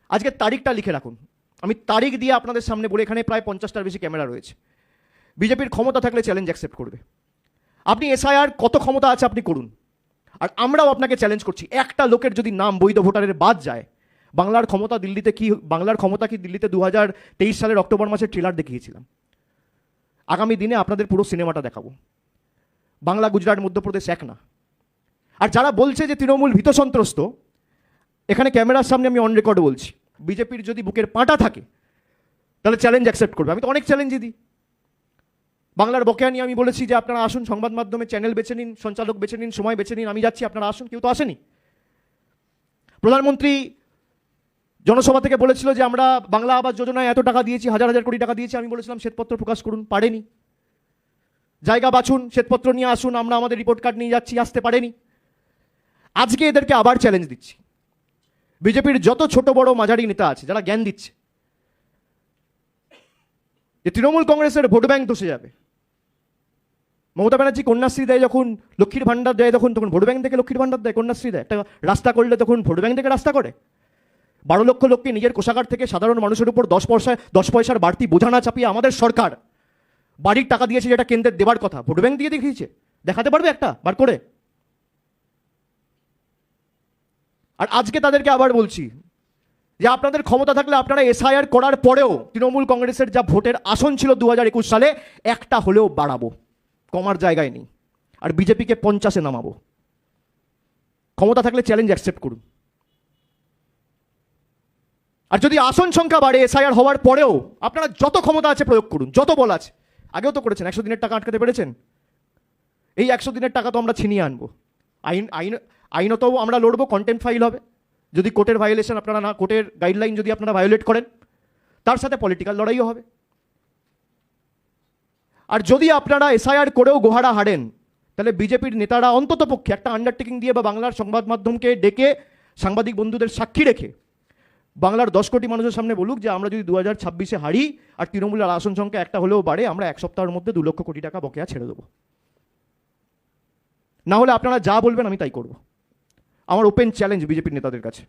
আজকে তারিখটা লিখে রাখুন, আমি তারিখ দিয়ে আপনাদের সামনে বলে, এখানে প্রায় 50টার বেশি ক্যামেরা রয়েছে। বিজেপির ক্ষমতা থাকলে চ্যালেঞ্জ অ্যাকসেপ্ট করবে। আপনি এসআইআর কত ক্ষমতা আছে আপনি করুন, আর আমরাও আপনাকে চ্যালেঞ্জ করছি, একটা লোকের যদি নাম বৈধ ভোটারের বাদ যায়, বাংলার ক্ষমতা কি দিল্লিতে 2023 সালের অক্টোবর মাসের ট্রেলার দেখিয়েছিলাম। আগামী দিনে আপনাদের পুরো সিনেমাটা দেখাবো। বাংলা, গুজরাট, মধ্যপ্রদেশ এক না। আর যারা বলছে যে তৃণমূল ভীত সন্ত্রস্ত, এখানে ক্যামেরার সামনে আমি অন রেকর্ড বলছি, বিজেপির যদি বুকের পাঁটা থাকে তাহলে চ্যালেঞ্জ অ্যাকসেপ্ট করবে। আমি তো অনেক চ্যালেঞ্জই দিই। বাংলার বকেয়া নিয়ে আমি বলেছি যে আপনারা আসুন, সংবাদ মাধ্যমে চ্যানেল বেছে নিন, সঞ্চালক বেছে নিন, সময় বেছে নিন, আমি যাচ্ছি, আপনারা আসুন। কেউ তো আসেনি। প্রধানমন্ত্রী জনসভা থেকে বলেছিল যে আমরা বাংলা আবাস যোজনায় এত টাকা দিয়েছি, হাজার হাজার কোটি টাকা দিয়েছি। আমি বলেছিলাম শ্বেতপত্র প্রকাশ করুন, পারেনি। জায়গা বাছুন, শ্বেতপত্র নিয়ে আসুন, আমরা আমাদের রিপোর্ট কার্ড নিয়ে যাচ্ছি, আসতে পারেনি। আজকে এদেরকে আবার চ্যালেঞ্জ দিচ্ছি। বিজেপির যত ছোট বড় মাঝারি নেতা আছে যারা জ্ঞান দিচ্ছে যে তৃণমূল কংগ্রেসের ভোট ব্যাংক ধসে যাবে, মমতা ব্যানার্জি কন্যাশ্রী দেয় যখন, লক্ষ্মীর ভাণ্ডার দেয় তখন ভোট ব্যাংক থেকে লক্ষ্মীর ভাণ্ডার দেয়, কন্যাশ্রী দেয়। একটা রাস্তা করলে তখন ভোট ব্যাংক থেকে রাস্তা করে। 12 লক্ষ লোককে নিজের কোষাগার থেকে সাধারণ মানুষের উপর 10 পয়সার বাড়তি বোঝা না চাপিয়ে আমাদের সরকার বাড়ির টাকা দিয়েছে, যেটা কেন্দ্রের দেবার কথা, ভোট ব্যাংক দিয়ে দেখিয়েছে। দেখাতে পারবে একটা বার করে? আর আজকে তাদেরকে আবার বলছি যে আপনাদের ক্ষমতা থাকলে আপনারা এসআইআর করার পরেও তৃণমূল কংগ্রেসের যা ভোটের আসন ছিল 2021 সালে, একটা হলেও বাড়াবো, কমার জায়গায় নেই। আর বিজেপিকে 50-এ নামাবো। ক্ষমতা থাকলে চ্যালেঞ্জ অ্যাকসেপ্ট করুন। আর যদি আসন সংখ্যা বাড়ে এসআইআর হওয়ার পরেও, আপনারা যত ক্ষমতা আছে প্রয়োগ করুন, যত বল আছে। আগেও তো করেছেন, 100 দিনের টাকা আটকাতে পেরেছেন। এই 100 দিনের টাকা তো আমরা ছিনিয়ে আনবো। আইনতও আমরা লড়বো, কন্টেম্প ফাইল হবে যদি কোর্টের ভায়োলেশন আপনারা না, কোর্টের গাইডলাইন যদি আপনারা ভায়োলেট করেন, তার সাথে পলিটিক্যাল লড়াইও হবে। আর যদি আপনারা এসআইআর করেও গোহারা হারেন, তাহলে বিজেপির নেতারা অন্তত পক্ষে একটা আন্ডারটেকিং দিয়ে বা বাংলার সংবাদ মাধ্যমকে ডেকে, সাংবাদিক বন্ধুদের সাক্ষী রেখে বাংলার 10 কোটি মানুষের সামনে বলুক যে আমরা যদি 2026-এ হারি আর তৃণমূলের আসন সংখ্যা একটা হলেও বাড়ে, আমরা 1 সপ্তাহের মধ্যে 2 লক্ষ কোটি টাকা বকেয়া ছেড়ে দেবো। না হলে আপনারা যা বলবেন আমি তাই করব। আমার ওপেন চ্যালেঞ্জ বিজেপির নেতাদের কাছে।